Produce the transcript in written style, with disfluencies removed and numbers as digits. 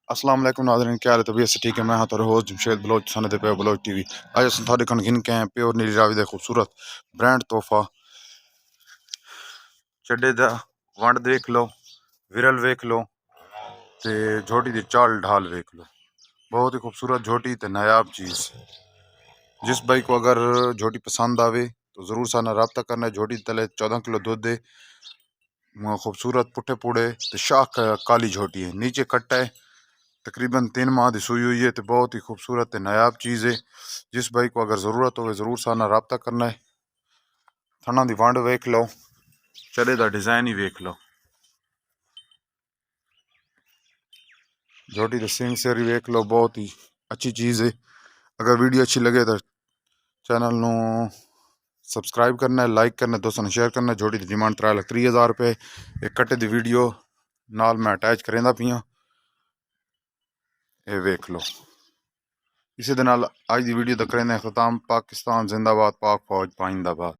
अस्सलाम वालेकुम नाज़रीन, क्या हाल है? तबीयत से ठीक है? मैं हाँ तो होस्ट जमशेद बलोच सनद पे बलोच टीवी। आज अस थोड़े कन गिन के हैं प्योर नीली रावी दे खूबसूरत ब्रांड तोहफा चड्डे दा वंड देख लो, विरल वेख लो ते झोटी दी चाल ढाल वेख लो। बहुत ही खूबसूरत झोटी ते नायाब चीज़। जिस भाई को अगर झोटी पसंद आवे तो ज़रूर साना रब्ता करना है। झोटी तले 14 किलो दूध दे, खूबसूरत पुट्ठे पूड़े ते शाख काली झोटी है, नीचे कट्टा है। तकरीबन 3 माह की सूई हुई है तो बहुत ही खूबसूरत नायाब चीज़ है। जिस भाई को अगर ज़रूरत हो ज़रूर साना रब्ता करना है। थना दी वंड वेख लो, चले का डिज़ाइन ही वेख लो, झोटी का सिंग सेरी वेख लो, बहुत ही अच्छी चीज़ है। अगर वीडियो अच्छी लगे तो चैनल नू सबसक्राइब करना है, लाइक करना है, दोस्तों ने शेयर करना है। झोटी की डिमांड 3,30,000 रुपये। एक कट्टे की वीडियो नाल मैं अटैच करेंदा पियाँ, ये वेख लो। इसी दे नाल अज की वीडियो का करेंगे खत्म। पाकिस्तान जिंदाबाद, पाक फौज पाइंदाबाद।